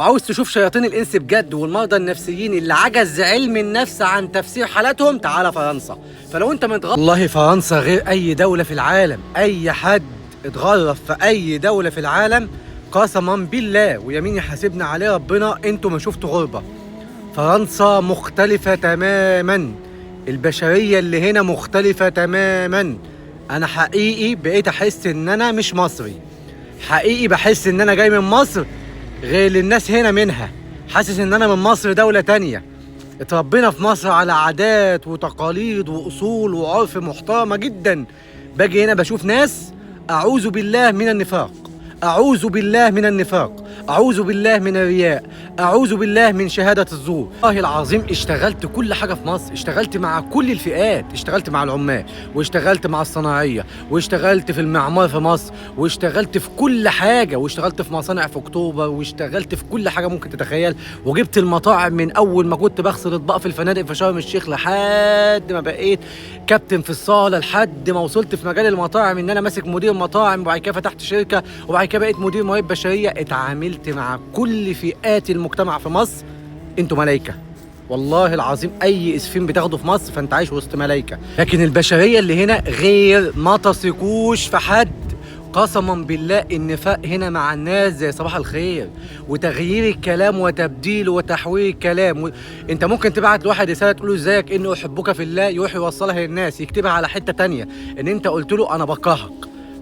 عاوز تشوف شياطين الانس بجد والمرضى النفسيين اللي عجز علم النفس عن تفسير حالاتهم؟ تعالى فرنسا. فلو انت والله فرنسا غير اي دولة في العالم. اي حد اتغرب في اي دولة في العالم قسما بالله ويمين يحاسبنا عليه ربنا انتوا ما شفتوا غربة. فرنسا مختلفة تماما، البشرية اللي هنا مختلفة تماما. انا حقيقي بقيت احس ان انا مش مصري، حقيقي بحس ان انا جاي من مصر غير الناس هنا منها. حاسس ان انا من مصر دولة تانية. اتربينا في مصر على عادات وتقاليد واصول وعرف محترمة جدا. باجي هنا بشوف ناس اعوذ بالله من النفاق، اعوذ بالله من النفاق، اعوذ بالله من الرياء، اعوذ بالله من شهادة الزور. والله العظيم اشتغلت كل حاجة في مصر، اشتغلت مع كل الفئات، اشتغلت مع العمال واشتغلت مع الصناعية واشتغلت في المعمار في مصر واشتغلت في كل حاجة واشتغلت في مصانع في اكتوبر واشتغلت في كل حاجة ممكن تتخيل. وجبت المطاعم من اول ما كنت بغسل اطباق في الفنادق في شرم الشيخ لحد ما بقيت كابتن في الصالة، لحد ما وصلت في مجال المطاعم ان انا ماسك مدير مطاعم، وبعد كده فتحت شركة، وبعد كده بقيت مدير موارد بشرية. اتعاملت مع كل فئات المجتمع في مصر. انتوا ملايكة والله العظيم. اي اسفين بتاخده في مصر فانت عايش وسط ملايكة، لكن البشرية اللي هنا غير. ما تثقوش في حد قسما بالله. النفاق هنا مع الناس زي صباح الخير، وتغيير الكلام وتبديله وتحويل الكلام. انت ممكن تبعت لواحد رساله تقول له ازيك اني احبك في الله، يروح يوصلها للناس يكتبها على حته تانية ان انت قلت له انا بكرهك.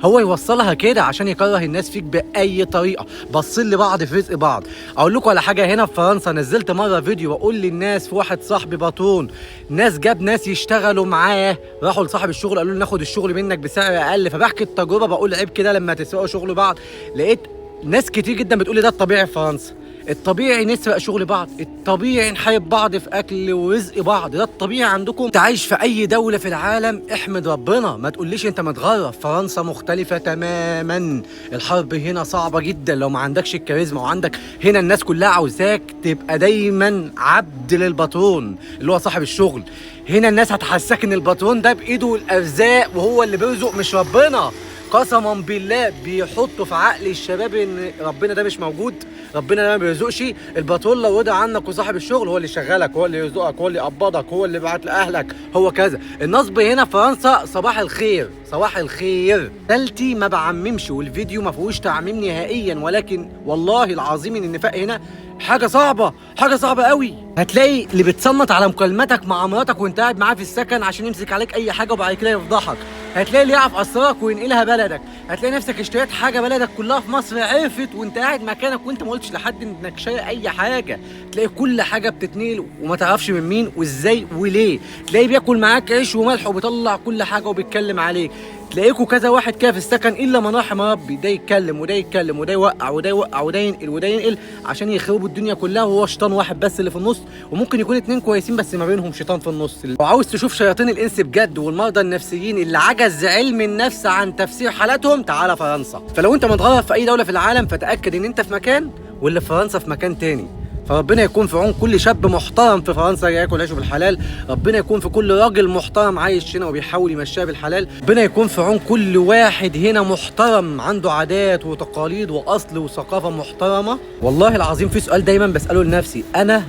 هو يوصلها كده عشان يكره الناس فيك باي طريقه. باصين لبعض في رزق بعض. اقول لكم على حاجه، هنا في فرنسا نزلت مره فيديو واقول للناس، في واحد صاحبي باترون ناس جاب ناس يشتغلوا معاه، راحوا لصاحب الشغل قالوا له ناخد الشغل منك بسعر اقل. فبحكي التجربه بقول عيب كده لما تسرقوا شغل بعض. لقيت ناس كتير جدا بتقول لي ده الطبيعي في فرنسا، الطبيعي نسرق شغل بعض، الطبيعي نحارب بعض في اكل ورزق بعض، ده الطبيعي عندكم. انت عايش في اي دوله في العالم احمد ربنا، ما تقوليش انت متغرب. فرنسا مختلفه تماما. الحرب هنا صعبه جدا لو ما عندكش الكاريزما. وعندك هنا الناس كلها عاوزاك تبقى دايما عبد للباترون اللي هو صاحب الشغل. هنا الناس هتحسسك ان الباترون ده بايده الارزاق وهو اللي بيرزق مش ربنا. قسما بالله بيحطوا في عقل الشباب ان ربنا ده مش موجود، ربنا ده ما بيرزقش. الباترون لو رضى عنك وصاحب الشغل هو اللي يشغلك، هو اللي يرزقك، هو اللي يقبضك، هو اللي يبعت لاهلك، هو كذا. النصب هنا في فرنسا صباح الخير، صباح الخير. تالتي ما بعممش والفيديو ما فيهوش تعميم نهائيا، ولكن والله العظيم ان النفاق هنا حاجه صعبه، حاجه صعبه قوي. هتلاقي اللي بتصنت على مكالماتك مع مراتك وانت قاعد معاه في السكن عشان يمسك عليك اي حاجه وبعد كده يفضحك. هتلاقي اللي يعرف اسرارك وينقلها بلدك. هتلاقي نفسك اشتريت حاجه بلدك كلها في مصر عرفت وانت قاعد مكانك وانت ما قلتش لحد انك شاري اي حاجه. تلاقي كل حاجه بتتنقل وما تعرفش من مين وازاي وليه. تلاقيه بياكل معاك عيش وملح وبيطلع كل حاجه وبيتكلم عليك. تلاقيكوا كذا واحد كده في السكن الا من رحم ربي، ده يتكلم وده يتكلم وده يوقع وده يوقع وده ينقل وده ينقل عشان يخربوا الدنيا كلها، وهو شيطان واحد بس اللي في النص. وممكن يكون اتنين كويسين بس ما بينهم شيطان في النص. وعاوز تشوف شياطين الانس بجد والمرضى النفسيين اللي عجز علم النفس عن تفسير حالاتهم؟ تعالى فرنسا. فلو انت متغرب في اي دوله في العالم فتاكد ان انت في مكان واللي في فرنسا في مكان تاني. فربنا يكون في عون كل شاب محترم في فرنسا ياكل عيشه بالحلال، ربنا يكون في كل راجل محترم عايش هنا وبيحاول يمشيها بالحلال، ربنا يكون في عون كل واحد هنا محترم عنده عادات وتقاليد واصل وثقافه محترمه. والله العظيم في سؤال دايما بساله لنفسي، انا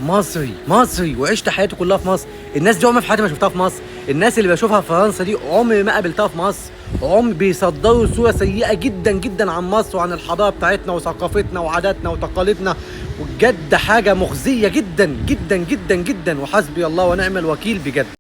مصري وعشت حياتي كلها في مصر. الناس دي عمري في حياتي ما شفتها في مصر. الناس اللي بشوفها في فرنسا دي عمري ما قابلتها في مصر. بيصدروا صورة سيئة جدا جدا عن مصر وعن الحضارة بتاعتنا وثقافتنا وعاداتنا وتقاليدنا. وبجد حاجة مخزية جدا جدا جدا جدا. وحسبي الله ونعم الوكيل بجد.